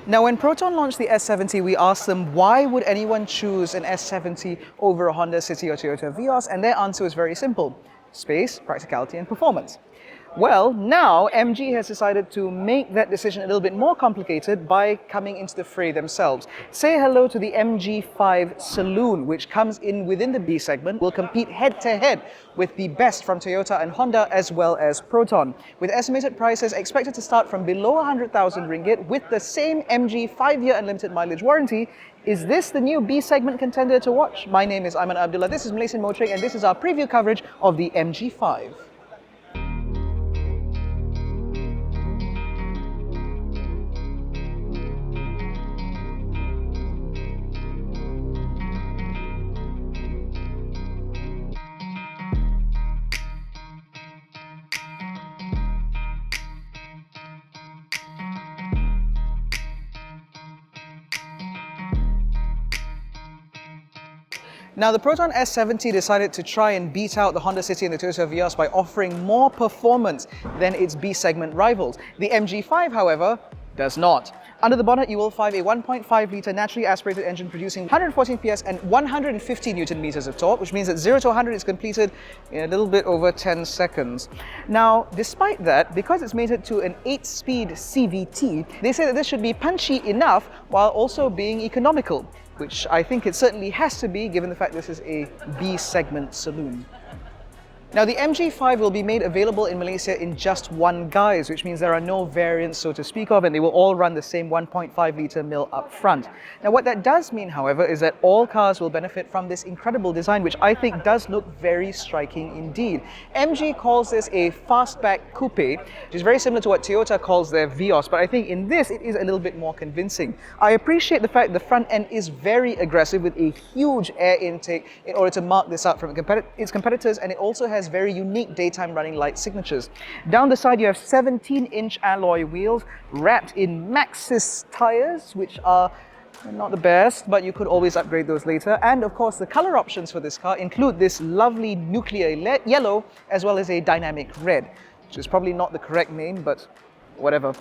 Now, when Proton launched the S70, we asked them why would anyone choose an S70 over a Honda City or Toyota Vios, and their answer was very simple: space, practicality, and performance. Well, now MG has decided to make that decision a little bit more complicated by coming into the fray themselves. Say hello to the MG5 Saloon, which comes in within the B segment, will compete head-to-head with the best from Toyota and Honda as well as Proton, with estimated prices expected to start from below 100,000 ringgit with the same MG 5-year unlimited mileage warranty. Is this the new B segment contender to watch? My name is AIMAN ABDULLAH, this is Malaysian Motoring, and this is our preview coverage of the MG5. Now, the Proton S70 decided to try and beat out the Honda City and the Toyota Vios by offering more performance than its B-segment rivals. The MG5, however, does not. Under the bonnet, you will find a 1.5-litre naturally aspirated engine producing 114 PS and 150 Newton meters of torque, which means that 0 to 100 is completed in a little bit over 10 seconds. Now, despite that, because it's mated to an 8-speed CVT, they say that this should be punchy enough while also being economical, which I think it certainly has to be given the fact this is a B-segment saloon. Now, the MG5 will be made available in Malaysia in just one guise, which means there are no variants, so to speak of, and they will all run the same 1.5-litre mill up front. Now, what that does mean, however, is that all cars will benefit from this incredible design, which I think does look very striking indeed. MG calls this a fastback coupe, which is very similar to what Toyota calls their Vios, but I think in this it is a little bit more convincing. I appreciate the fact the front end is very aggressive with a huge air intake in order to mark this out from its competitors, and it also has very unique daytime running light signatures. Down the side, you have 17-inch alloy wheels wrapped in Maxxis tires, which are not the best, but you could always upgrade those later. And of course, the color options for this car include this lovely nuclear yellow as well as a dynamic red, which is probably not the correct name, but whatever.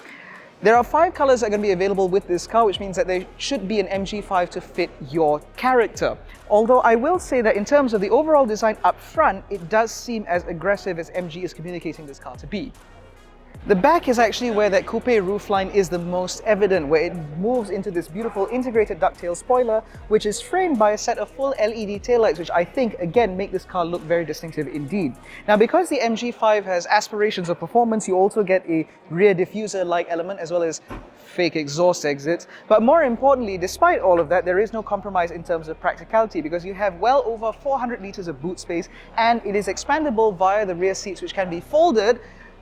There are 5 colors that are going to be available with this car, which means that there should be an MG5 to fit your character. Although I will say that in terms of the overall design up front, it does seem as aggressive as MG is communicating this car to be. The back is actually where that coupe roofline is the most evident, where it moves into this beautiful integrated ducktail spoiler, which is framed by a set of full LED taillights, which I think, again, make this car look very distinctive indeed. Now, because the MG5 has aspirations of performance, you also get a rear diffuser-like element as well as fake exhaust exits. But more importantly, despite all of that, there is no compromise in terms of practicality because you have well over 400 litres of boot space, and it is expandable via the rear seats, which can be folded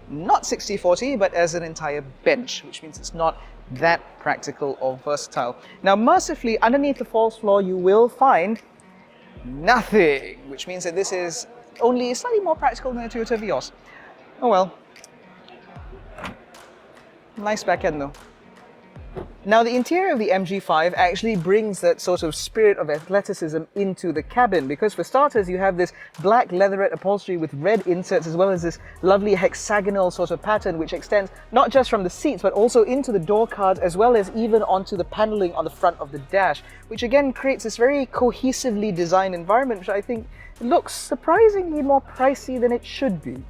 not 60-40, but as an entire bench, which means it's not that practical or versatile. Now, mercifully, underneath the false floor, you will find nothing, which means that this is only slightly more practical than a Toyota Vios. Oh well. Nice back end though. Now, the interior of the MG5 actually brings that sort of spirit of athleticism into the cabin because, for starters, you have this black leatherette upholstery with red inserts as well as this lovely hexagonal sort of pattern which extends not just from the seats but also into the door cards as well as even onto the paneling on the front of the dash, which again creates this very cohesively designed environment which I think looks surprisingly more pricey than it should be.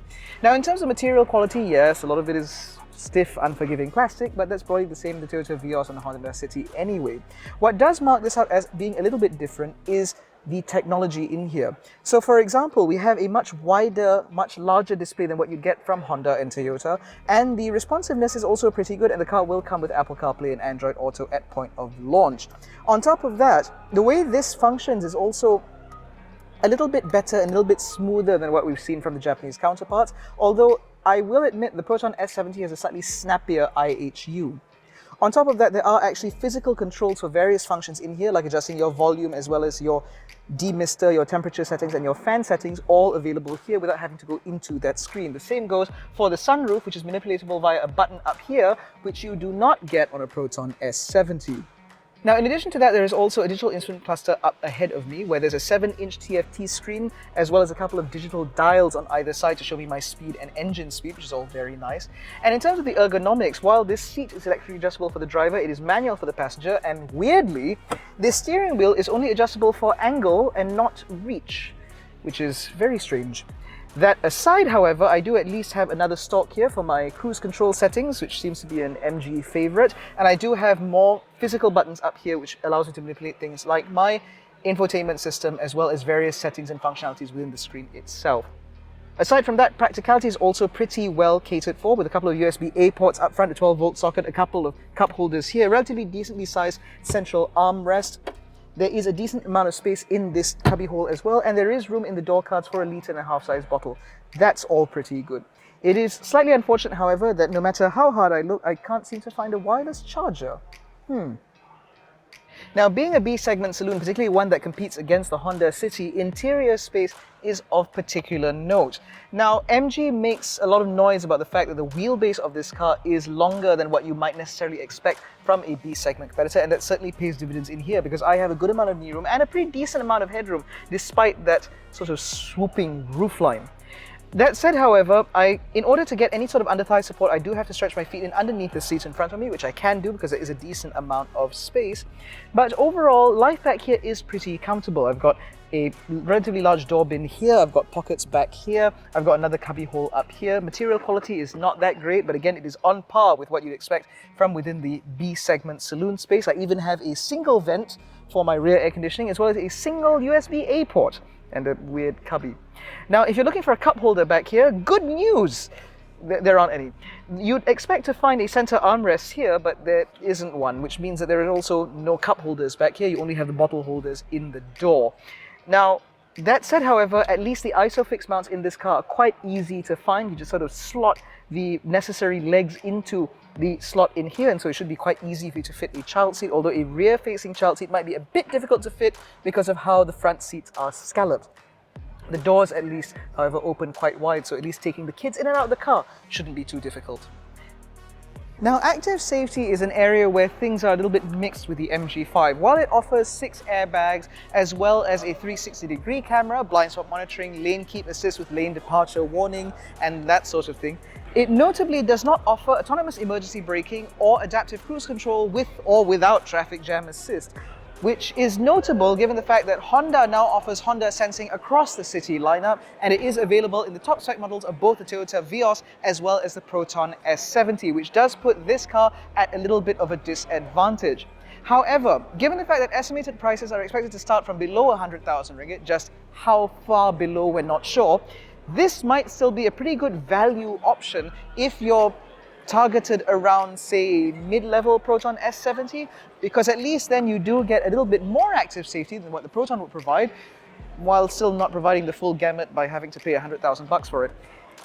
Now, in terms of material quality, yes, a lot of it is stiff, unforgiving plastic, but that's probably the same with the Toyota Vios and the Honda City anyway. What does mark this out as being a little bit different is the technology in here. So, for example, we have a much wider, much larger display than what you get from Honda and Toyota, and the responsiveness is also pretty good, and the car will come with Apple CarPlay and Android Auto at point of launch. On top of that, the way this functions is also a little bit better and a little bit smoother than what we've seen from the Japanese counterparts, although I will admit the Proton S70 has a slightly snappier IHU. On top of that, there are actually physical controls for various functions in here, like adjusting your volume as well as your demister, your temperature settings and your fan settings, all available here without having to go into that screen. The same goes for the sunroof, which is manipulatable via a button up here, which you do not get on a Proton S70. Now, in addition to that, there is also a digital instrument cluster up ahead of me where there's a 7-inch TFT screen as well as a couple of digital dials on either side to show me my speed and engine speed, which is all very nice. And in terms of the ergonomics, while this seat is electrically adjustable for the driver, it is manual for the passenger, and weirdly, the steering wheel is only adjustable for angle and not reach, which is very strange. That aside, however, I do at least have another stalk here for my cruise control settings, which seems to be an MG favorite. And I do have more physical buttons up here, which allows me to manipulate things like my infotainment system, as well as various settings and functionalities within the screen itself. Aside from that, practicality is also pretty well catered for, with a couple of USB-A ports up front, a 12-volt socket, a couple of cup holders here, relatively decently sized central armrest. There is a decent amount of space in this cubbyhole as well, and there is room in the door cards for a 1.5 litre size bottle. That's all pretty good. It is slightly unfortunate, however, that no matter how hard I look, I can't seem to find a wireless charger. Now, being a B-segment saloon, particularly one that competes against the Honda City, interior space is of particular note. Now, MG makes a lot of noise about the fact that the wheelbase of this car is longer than what you might necessarily expect from a B-segment competitor, and that certainly pays dividends in here because I have a good amount of knee room and a pretty decent amount of headroom despite that sort of swooping roofline. That said, however, in order to get any sort of under-thigh support, I do have to stretch my feet in underneath the seats in front of me, which I can do because there is a decent amount of space. But overall, life back here is pretty comfortable. I've got a relatively large door bin here, I've got pockets back here, I've got another cubby hole up here. Material quality is not that great, but again, it is on par with what you'd expect from within the B-segment saloon space. I even have a single vent for my rear air conditioning, as well as a single USB-A port and a weird cubby. Now, if you're looking for a cup holder back here, good news! There aren't any. You'd expect to find a center armrest here, but there isn't one, which means that there are also no cup holders back here. You only have the bottle holders in the door. Now, that said, however, at least the ISOFIX mounts in this car are quite easy to find. You just sort of slot the necessary legs into the slot in here, and so it should be quite easy for you to fit a child seat, although a rear-facing child seat might be a bit difficult to fit because of how the front seats are scalloped. The doors, at least, however, open quite wide, so at least taking the kids in and out of the car shouldn't be too difficult. Now, active safety is an area where things are a little bit mixed with the MG5. While it offers 6 airbags, as well as a 360-degree camera, blind spot monitoring, lane keep assist with lane departure warning, and that sort of thing, it notably does not offer autonomous emergency braking or adaptive cruise control with or without traffic jam assist, which is notable given the fact that Honda now offers Honda sensing across the City lineup, and it is available in the top spec models of both the Toyota Vios as well as the PROTON S70, which does put this car at a little bit of a disadvantage. However, given the fact that estimated prices are expected to start from below 100,000 ringgit, just how far below we're not sure, this might still be a pretty good value option if you're targeted around, say, mid-level PROTON S70, because at least then you do get a little bit more active safety than what the PROTON would provide, while still not providing the full gamut by having to pay 100,000 bucks for it.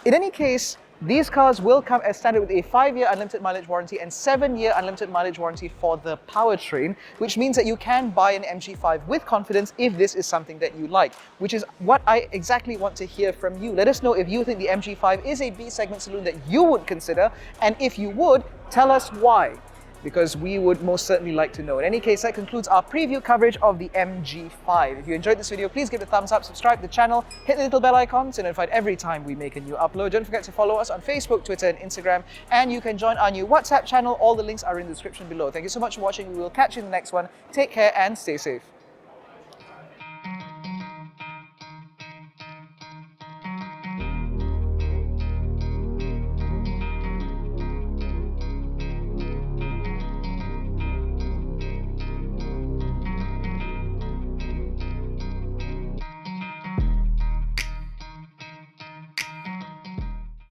In any case, these cars will come as standard with a 5-year unlimited mileage warranty and 7-year unlimited mileage warranty for the powertrain, which means that you can buy an MG5 with confidence if this is something that you like, which is what I exactly want to hear from you. Let us know if you think the MG5 is a B-segment saloon that you would consider, and if you would, tell us why, because we would most certainly like to know. In any case, that concludes our preview coverage of the MG5. If you enjoyed this video, please give it a thumbs up, subscribe to the channel, hit the little bell icon to be notified every time we make a new upload. Don't forget to follow us on Facebook, Twitter, and Instagram, and you can join our new WhatsApp channel. All the links are in the description below. Thank you so much for watching. We will catch you in the next one. Take care and stay safe.